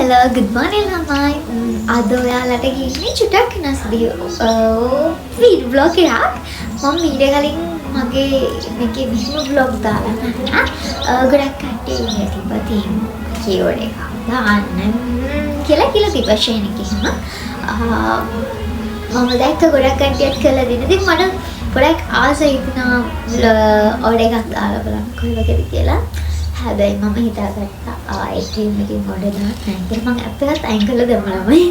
hello, good morning ළමයි. අද ඔයාලට ගිහින් චුට්ටක් වෙනස් වීඩියෝ vlog එකක්. මම ඊට කලින් මගේ මේකේ විහිම vlog දාලා නැහැ. ගොඩක් කට්ටිය ඉන්නේ තිබ්බා තීම් කීවර්ඩ් එකක් දාන්න කියලා තිබ්බා ෂේන් එකේම. මම දැක්ක ගොඩක් කට්ටියක් කළා දෙන. ඉතින් මට ගොඩක් ආසයි හිතුණා ඕඩර් එකක් දාලා බලන්න කොයි වගේද කියලා. හැබැයි මම හිතාගත්තා ඒ ටීම් එකකින් ඕඩර් දාන්න නැහැ කියලා. මම ඇප් එකත් අයින් කරලා දැම්මා ළමයි.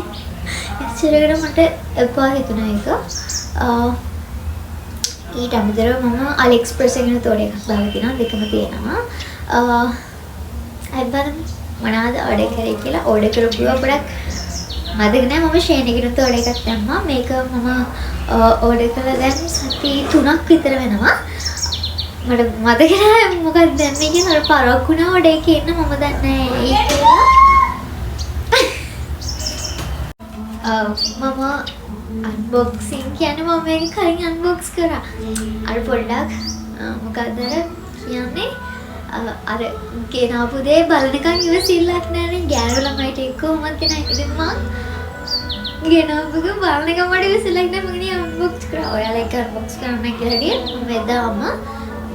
එච්චරකට මට එපා හිතුණා ඒක. ඊට අමතරව මම AliExpress එකෙන් ඕඩර් එකක් දාලා තියෙනවා. දෙකම තියෙනවා. අයිබන් මොනවාද ඕඩර් කරේ කියලා ඕඩර් කරපුවා ගොඩක් මතක නැහැ. මම ෂේන් එකකින් ඕඩර් එකක් දැම්මා. මේක මම ඕඩර් කළා දැන් සති 3ක් විතර වෙනවා. මට මතක නැහැ මොකක්ද දැම්මේ කියලා. අර පරක්කු වුණා ඕඩර් එකේ ඉන්න මම දන්නේ නැහැ ඒක කියලා. මම අන්බොක්සින් කියන්නේ මම මේක කලින් අන්බොක්ස් කරා. අර පොඩ්ඩක් මොකක්ද කියන්නේ අර ගෙනාපු දේ බලනකන් ඉවසිල්ලක් නැනේ. ගෑනු ළමයිට කොහොමද කියන එක ඉතින් මම ගෙනාපු එක බලනකන් මට ඉවසිල්ලක් නැහැ. මම ඉතින් අන්බොක්ස් කරා. ඔයාලා එක අන්බොක්ස් කරන්න කියලා හරියට මම එදාම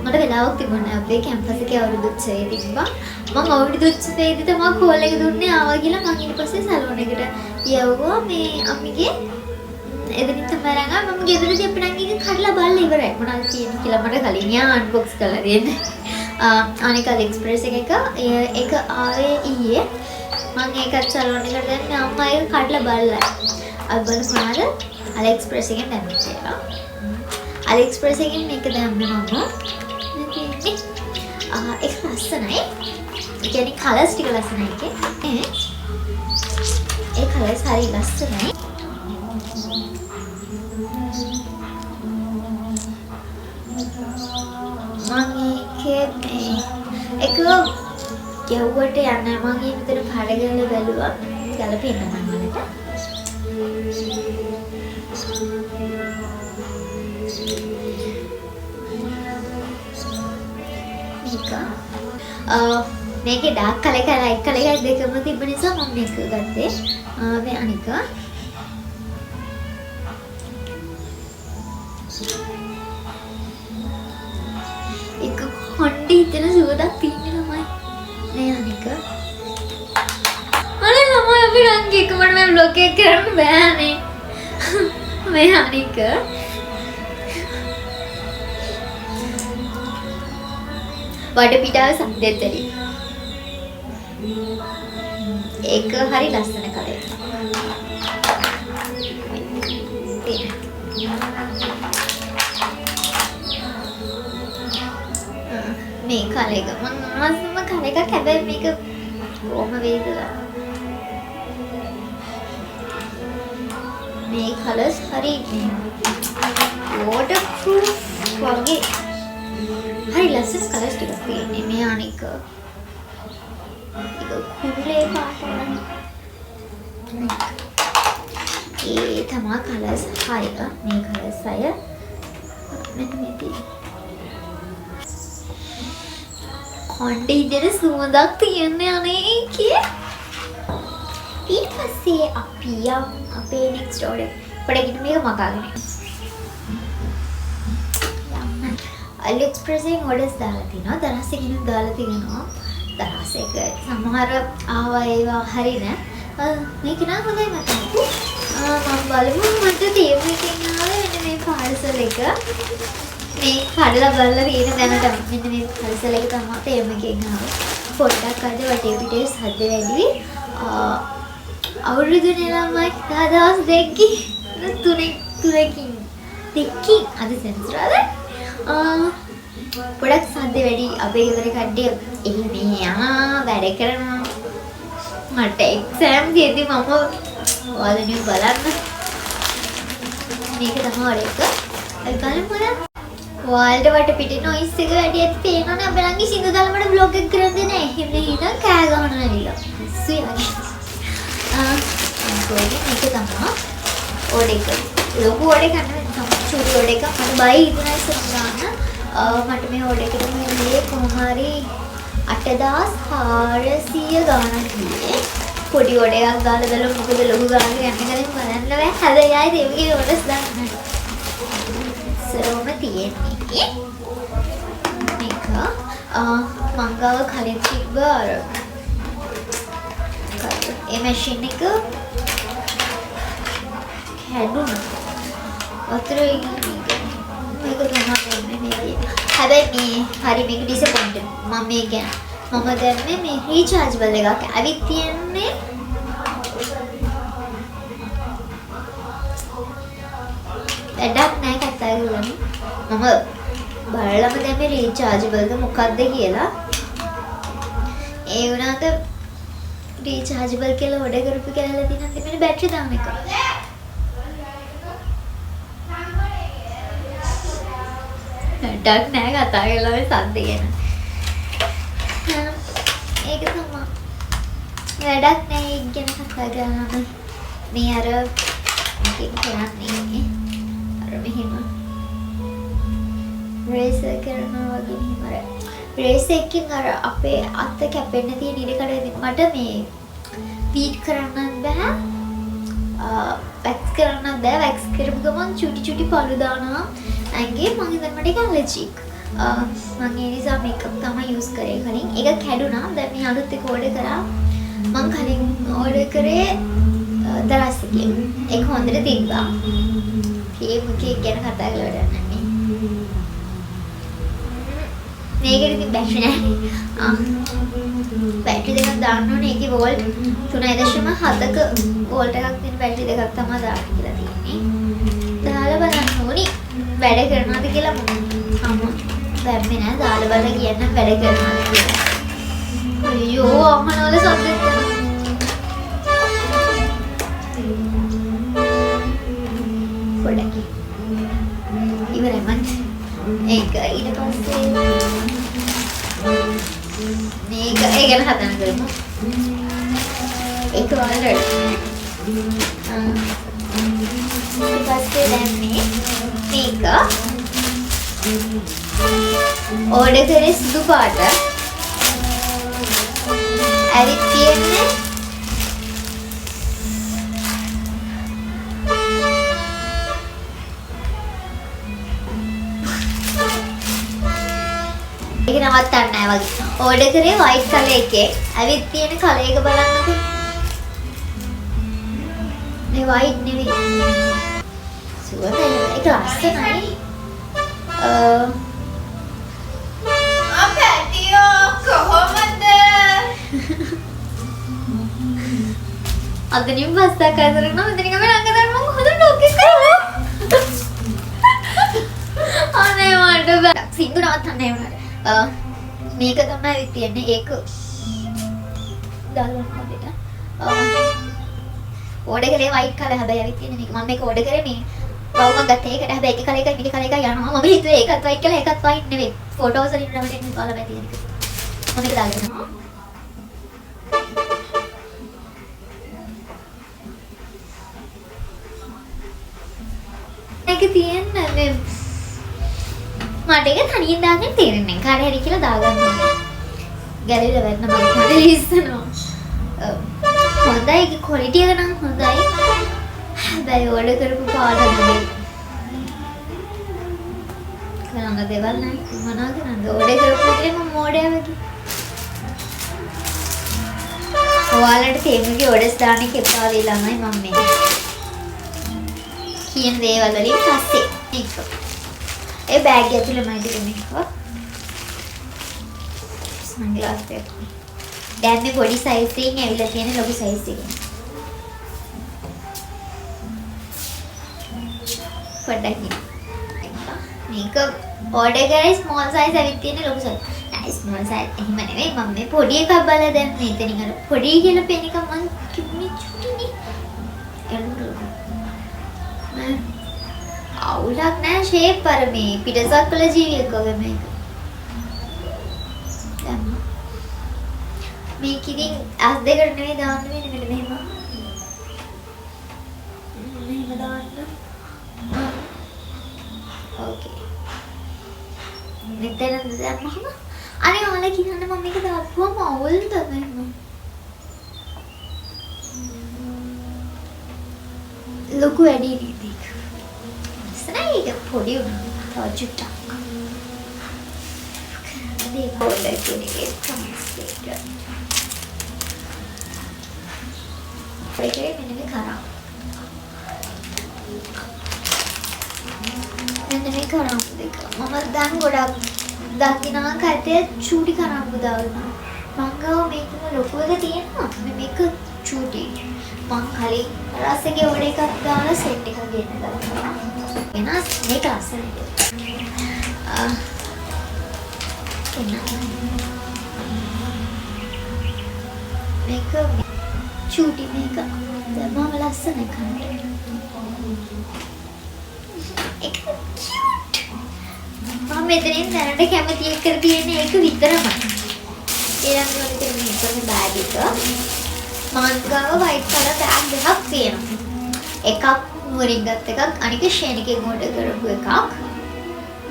මට වෙලාවක් තිබුණේ අපේ කැම්පස් එකේ අවුරුදු උත්සවය තිබ්බා. මම අවුරුදු උත්සවයේදී තමයි කෝල් එක දුන්නේ ආවා කියලා. මම ඊට පස්සේ සැලෝන් එකට යවුවා මේ අම්මිගේ එදින තමයි රංගා. මම ගෙදරදී අපේ නංගිගේ කඩලා බලලා ඉවරයි මොනවද තියෙන්නේ කියලා. මට කලින් යා අන්බොක්ස් කරලා දෙන්න. අනික AliExpress එක ආවේ ඊයේ. මම ඒකත් සැලෝන් එකට දැම්මේ අම්මා ඒක කඩලා බලලා. අද බලන්න මොනවද AliExpress එකෙන් දැම්මේ කියලා. AliExpress එකෙන් මේක දැම්මේ මම. ඒක ලස්සනයි. ඒ කියන්නේ කලර්ස් ටික ලස්සනයි ඒකේ. ඒ කලර්ස් හරි ලස්සනයි. මම ඒකේ ඒක යවුවට යන්නේ මම මේ විතර පාඩගල බැලුවා. ගලපෙන්න නම් මලට. මේකේ ඩාර්ක් කලර් එක ලයිට් කලර් එක දෙකම තිබ්බ නිසා මම මේක ගත්තේ. මේ අනික එක හොණ්ඩි හිතෙන සුවඳක් තියෙන ළමයි. මේ අනික අනේ ළමයි අපි රංගි එකමඩ මේ vlog එක කරන්න බෑනේ. මේ අනික වටපිටාව සම්දෙත්තලි. ඒක හරි ලස්සන කලර් එකක්. මේ කලර් එක මම කලර් එකක් හැබැයි මේක කොහොම වේද මේ කලර්ස් හරි waterproof වගේ හරි ලස්සන කලර්ස් ටිකක් තියෙන්නේ. මේ අනික ඒක කුරුලේ පාට වගේ. ඒ තමයි කලර්ස් 6. මේ කලර්ස් 6 මෙන්න මේ තියෙන්නේ. කොණ්ඩේ ඉඳලා සුවඳක් තියන්නේ අනේ ඒකේ. ඊට පස්සේ අපි අපේ next order පොඩකින් මේක මකාගෙන AliExpress එකෙන් orders දාලා තිනවා. දරස් එකකින් දාලා තිනවා. දරස් එක සමහර ආවා ඒවා හරි නෑ. මේක නම් හොඳයි මට. මම බලමු මට තේම එකෙන් ආවේ මෙන්න මේ පාර්සල් එක. මේ කඩලා බලලා තියෙන දැනට මෙන්න මේ පාර්සල් එක තමයි තේම එකෙන් ආවේ. පොඩ්ඩක් අද වටේ පිටේ සද්ද වැඩි. අවුරුදු නෙලමයි දවස් දෙකකින් තුනකින් අද සෙන්සරාද පොඩක් සද්ද වැඩි. අපේ ගෙදර කට්ටිය එන්නේ වැඩ කරනවා. මට එක්සෑම් තියෙද්දි මම ඔයාලනේ බලන්න. මේක තමයි ඔය එක. අපි බලමු ඔයාලට වට පිටේ නොයිස් එක වැඩි ඇති පේනවනේ. අපි ළඟ සිංග දාලා මට vlog එක කරන් දෙන්නේ නැහැ. එහෙම නේද? කෑ ගහනවා නේද? සුයි. මේක තමයි ඕඩර් එක. ලොකු ඕඩර් එකක් නෙවෙයි. චූටි ඕඩර් එකක්. මට බයි ඉදුණා ඉස්සරහ ගන්න. මට මේ ඕඩර් එකට මේ කොහොම හරි 8400 ගාණක් ගියේ. පොඩි ඔඩයක් දාලා බලමු මොකද ලොකු ගානක් යන්න කලින් බලන්න බෑ. හැබැයි ආයි දෙවිගේ ඔඩස් දාන්න. සරෝම තියෙන්නේ. මේක මංගාව කලින් තිබ්බ අර ඒ මැෂින් එක කැඩුණා. වතුර මේක තමයි මේ. හැබැයි මේ හරි මේක ඩිසපොයින්ටඩ්. මම මේ කියන්නේ මම දැම්මේ මේ රීචාර්ජබල් එකක්. ඇවිත් තියන්නේ වැඩක් නැහැ කතා කරන්නේ. මම බලලම දැම්මේ රීචාර්ජබල්ද මොකක්ද කියලා. ඒ වුණාට රීචාර්ජබල් කියලා ඔඩර් කරපු කියලා තියෙනවා දෙන්නේ බැටරි දාන එක. වැඩක් නැහැ කතා කරලා මේ සද්ද ගැන. ඒක තමයි. වැඩක් නැහැ ඒක ගැන කතා කරනවා. මේ අර මේක කරන්නේ අර මෙහෙම රේසර් කරනවා වගේ මෙහෙම අර රේසර් එකකින් අර අපේ අත කැපෙන්න තියෙන ඉඩකඩ මට මේ බීට් කරන්න බෑ. වැක්ස් කරන්න බෑ. වැක්ස් කරපු ගමන් චුටි චුටි පළු දානවා. ඇඟේ මම හිතන්නේ මට ඒක ඇලර්ජික්. මම ඒ නිසා මේකප් තමයි යූස් කරේ කලින්. ඒක කැඩුනා. දැන් මේ අලුත් එක ඕඩර් කරා. මම කලින් ඕඩර් කරේ දරස්සකින්. ඒක හොඳට තිබ්බා. මේකේ ගැන කතා කරලා වැඩක් නැහැ. මේකේ ඉතින් බැටරි නැහැ. බැටරි දෙකක් දාන්න ඕනේ. ඒකේ වෝල්ට් 3.7ක වෝල්ට් එකක් තියෙන බැටරි දෙකක් තමයි දාන්න කියලා තියෙන්නේ. දාලා බලන්න ඕනේ. වැඩ කරනවද කියලා අම්මා බැම්මේ නෑ. දාලා බලලා කියන්නම් වැඩ කරනවද කියලා. අයියෝ අම්මා නෝල සද්දෙත් පොඩ්ඩක් ඉවරයි මන්. ඒක ඊට පස්සේ මේක ඒ ගැන හදන්න කරමු. ඒක වලට ඊට පස්සේ දැන් මේක ඕඩර් කරේ සුදු පාට. ඇවිත් තියෙන්නේ ඒක නවත්තන්න නෑ වගේ. ඕඩර් කරේ වයිට් කලර් එකේ. ඇවිත් තියෙන කලර් එක බලන්නකෝ. මේ වයිට් නෙවෙයි. සුවඳයි. ඒක ලස්සනයි. අපැටියෝ කොහොමද? අදනින් පස්සා කරනවා මෙතනින් අපි ළඟ දාන්න මම හොඳ ඩොග් එකක් කරා. අනේ මට බෑ. සින්දු නවත්තන්න නෑ. මේක තමයි ඇවිත් තියෙන්නේ. ඒක දාලා හොඳට. ඕඩර් කරේ වයිට් කලර් හැබැයි ඇවිත් තියෙන්නේ මේක. මම මේක ඕඩර් කරේ මේ වවුම ගත්තේ ඒකට. හැබැයි එක කලර් එකයි මිනි කලර් එකයි යනවා. මම හිතුවේ ඒකත් වයිට් කියලා ඒකත් වයිට් නෙවෙයි. ෆොටෝස් වලින් නම් දෙන්නේ කාලා බෑ තියෙන එක. මම මේක දාගෙන යනවා. ඒක තියෙන්නේ මේ මට ඒක තනියෙන් දාගෙන තේරෙන්නේ නැහැ. කාට හරි කියලා දාගන්න ඕනේ. ගැලවිලා වැටෙන මම මට ලිස්සනවා. හොඳයි ඒක ක්වොලිටි එක නම් හොඳයි. හැබැයි ඕඩර් කරපු පාට නෙවෙයි. කරන්න දෙවල් නැහැ. මොනවා කරන්නද? ඕඩර් කරපු එකේ මම මෝඩයා වගේ. ඔයාලට තේමගේ ඕඩර්ස් දාන්න එපා වෙලා ළමයි මම මේ. කියන දේවල් වලින් පස්සේ මේක. ඒ බෑග් ඇතුළේමයි තියෙන්නේ මේක. සන්ග්ලාස් එක. දැන් මේ පොඩි සයිස් එකකින් ඇවිල්ලා තියෙන ලොකු සයිස් එකකින්. පොඩ්ඩක් මේක ඕඩර් කරේ ස්මෝල් සයිස් ඇවිත් තියෙන ලොකු සයිස්. නෑ ස්මෝල් සයිස් එහෙම නෙවෙයි මම මේ පොඩි එකක් බලලා දැන් මෙතනින් අර පොඩි කියලා පෙන එක මම කිව්නේ චුටිනේ. අවුලක් නෑ ෂේප් අර මේ පිටසක්වල ජීවියෙක් වගේ මේක. දැන් මේක ඉතින් ඇස් දෙකට නෙවෙයි දාන්න වෙන්නේ මෙන්න මෙහෙම. මෙහෙම දාන්න. ඕකේ. මෙතන දැම්මම අනේ ඔයාලා කියන්න මම මේක දාපුවම අවුල්ද මෙහෙම. ලොකු වැඩි නේද ඒක. ඉස්සරහ ඒක පොඩි වුණා. තව චුට්ටක්. මේ පොඩි කෙනෙක් තමයි. ඒකේ මෙන්න මේ කරා. මෙන්න මේ කරාම් දෙක. මම දැන් ගොඩක් දකිනා කටේ චූටි කරාම් දානවා. මං ගාව මේකම ලොකු එක තියෙනවා. මේක චූටි. මං කලින් රසගේ ඔඩ එකක් දාලා සෙට් එකක් ගෙන්න ගත්තා. එනස් මේක අසලයි. මේක චූටි මේක. මම ලස්සන කන්න. ඒක කියුට්. මම මෙතනින් දැනට කැමති එක තියෙන්නේ ඒක විතරමයි. ඊළඟට මේක බෑග් එක. මාන්ගාව වයිට් කලර් බෑග් දෙකක් තියෙනවා. එකක් නුවරින් ගත්ත එකක් අනික ෂේන් එකෙන් ඕඩර් කරපු එකක්.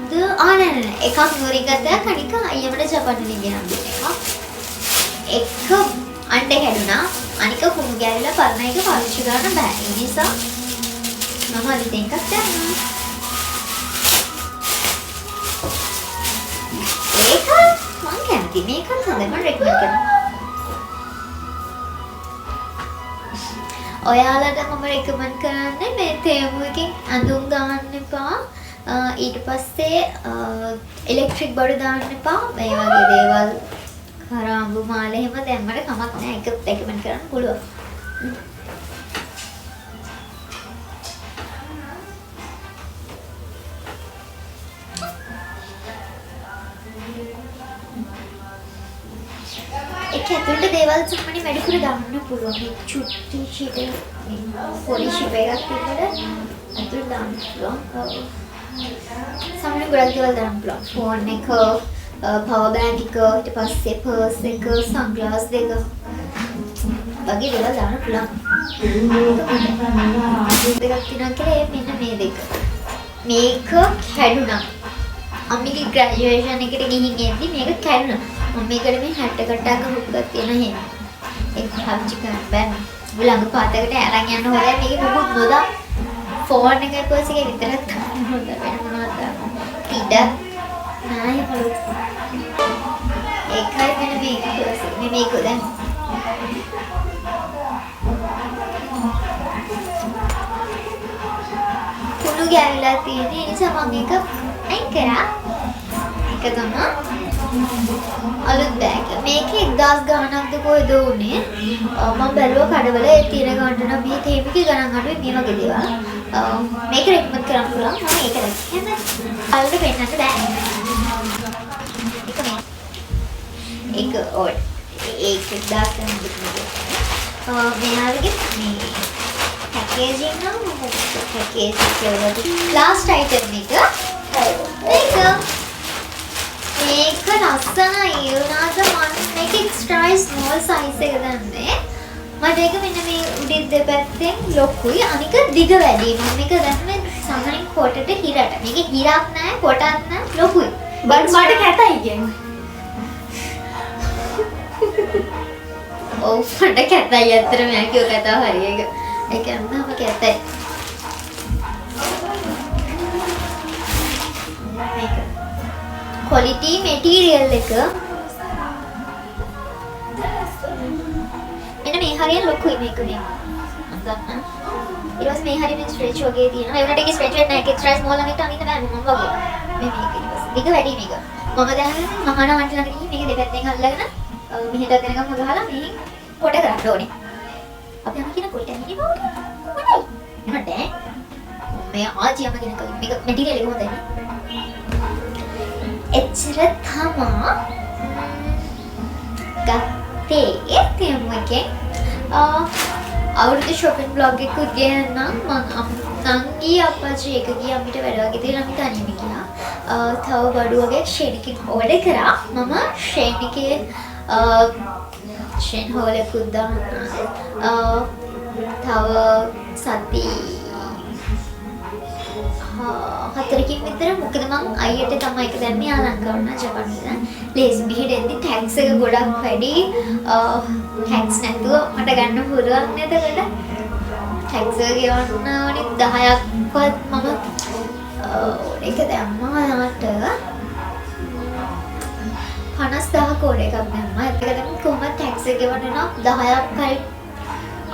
නෑ එකක් නුවරින් ගත්ත එකක් අනික අයියමට ජපාන් වලින් ගෙනත් දෙන එකක්. එක අඬ හැදුනා අනික කුණු ගැරිලා පරණ එක පාවිච්චි කරන්න බෑ. ඒ නිසා මම අලුත් එකක් ගන්නවා. ඒක මං කැමති මේකත් හොඳයි මම රෙකමන්ඩ් කරනවා. ඔයාලට මම රෙකමන්ඩ් කරන්නේ මේ තේමු එකෙන් අඳුම් ගන්න එපා. ඊට පස්සේ ඉලෙක්ට්‍රික් බඩු දාන්න එපා. මේ වගේ දේවල් කරාඹු මාලේ හැම දැම්මට කමක් නැහැ. ඒක රෙකමන්ඩ් කරන්න පුළුවන්. ඒක ඇතුළට දේවල් සම්මනේ වැඩිපුර දාන්න පුළුවන්. මේ චුට්ටි ෂීට් එක පොඩි ෂීට් එකක් තිබ්බට ඇතුළට දාන්න පුළුවන්. සම්මනේ ගොඩක් දේවල් දාන්න පුළුවන්. ෆෝන් එක, පවර් බෑන්ක් එක, ඊට පස්සේ පර්ස් එක, සන්ග්ලාස් දෙක වගේ දේවල් දාන්න පුළුවන්. දෙකක් තියෙනවා කියලා මෙන්න මේ දෙක. මේක කැඩුනා. අම්මිගේ ග්‍රැජුවේෂන් එකට ගිහින් එද්දි මේක කැඩුනා. මම මේකට මේ 60කටක හුක්කක් තියෙන හැම. ඒක පාවිච්චි කරන්න බෑ. ළඟ පාතකට අරන් යන්න හොරයි මේක මොකුත් නොදා. ෆෝන් එකයි පර්ස් එකයි විතරක් ගන්න හොඳ වෙන මොනවද? ඉඩ නෑ බලු. ඒකයි වෙන මේක පර්ස් එක. මේක දැන් කුණු ගෑවිලා තියෙන නිසා මම මේක අයින් කරා. ඒක තමයි අලුත් බෑග්. මේකේ 1000 ගණනක්ද කොහෙද උනේ? මම බැලුවා කඩවල ඒ තියෙන ගණන නම් මේ තේමිකේ ගණන් අඩුයි මේ වගේ දේවල්. මේක රෙකමන්ඩ් කරන්න පුළුවන්. මම ඒක දැක්කම අල්ලට පෙන්නන්න බෑ. ඒක ඕල්. ඒක 1000 ගණන් දෙන්නේ. මෙයාලගේ මේ පැකේජින් නම් පැකේජ් එක ලාස්ට් අයිටම් එක. මේක ලස්සනයි වුණාට මම මේක එක්ස්ට්‍රා ස්මෝල් සයිස් එක දැම්මේ. මට ඒක මෙන්න මේ උඩින් දෙපැත්තෙන් ලොකුයි අනික දිග වැඩි. මම මේක දැම්මේ සමහරින් කොටට හිරට. මේක හිරක් නැහැ කොටක් නැහැ ලොකුයි. මට කැතයි කියන්නේ. ඔව් මට කැතයි අතර මම කියව කතාව හරි ඒක. ඒ කියන්නේ මම කැතයි. quality material එක එන්න මේ හරිය ලොකුයි මේක මේ අන්දන්න ඊට පස්සේ මේ හරිය මේ ස්ට්‍රෙච් වගේ තියෙනවා ඒ වුණාට ඒක ස්ට්‍රෙච් වෙන්නේ නැහැ ඒක එක්ස්ට්‍රා ස්මෝල් ළඟට අනින්න බෑ මම වගේ මේ මේක ඊට පස්සේ දිග වැඩි මේක මම දැන් මහාන ආන්ටි ළඟට ගිහින් මේක දෙපැත්තෙන් අල්ලගෙන මෙහෙට දෙනකම් ගහලා මෙහෙන් කොට කරන්න ඕනේ අපි අම කියන කොට ඇහිනේ මොකද මොකද මේ ආජියම කියන මේක මැටීරියල් එක හොඳයි එච්චර තමා ගත්තේ තේමු එකෙන් අවුරුදු shopping blog එකකුත් ගෙනන්නම් මම නංගී අප්පච්චි එක ගියා අපිට වැඩ වගේ තියලා අපි තනියම ගියා තව බඩු වගේ ෂේන් එකක් ඕඩර් කරා මම ෂේන් එකේ ෂේන් හෝල් එකකුත් දාන්නා තව සති 4කින් විතර මොකද මං අයියට තමයි ඒක දැම්මේ ආලංකාවන ජපාන් වල ලේස් බිහිදෙද්දි ටැක්ස් එක ගොඩක් වැඩි ටැක්ස් නැතුව මට ගන්න පුළුවන් නේද එතකොට ටැක්ස් එක ගෙවන්න ඕනේ 10ක්වත් මම ඒක දැම්මා යාට 50000 කෝඩ් එකක් දැම්මා. ඒකටම කොහොමද ටැක්ස් එක ගෙවන්න නම් 10ක් හරි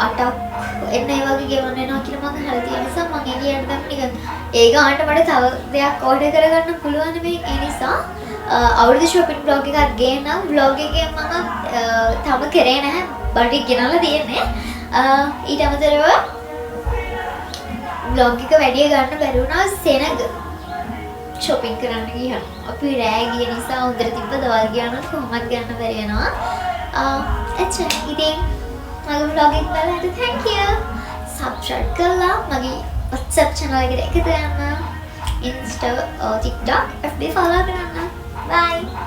8ක් එන්න ඒ වගේ ගෙවන්න වෙනවා කියලා මම අහලා තියෙන නිසා මම එළියට දැම්ම නිකන් ඒ ගානට මට තව දෙයක් ඕඩර් කරගන්න පුළුවන් මේ ඒ නිසා අවුරුදු shopping vlog එකක් ගේනම් vlog එකේ මම තව කරේ නැහැ බඩ ගෙනල්ලා තියෙන්නේ ඊට අමතරව vlog එක වැඩි ගන්න බැරි වුණා සෙනග shopping කරන්න ගියා අපි රෑ ගිය නිසා හොඳට තිබ්බ දවල් ගියා නම් කොහොමද ගන්න බැරි වෙනවා එච්චර ඉතින් මගේ vlog එක බලන්න thank you subscribe කරලා මගේ WhatsApp channel එකට එකතු වෙන්න Insta TikTok FB follow කරන්න bye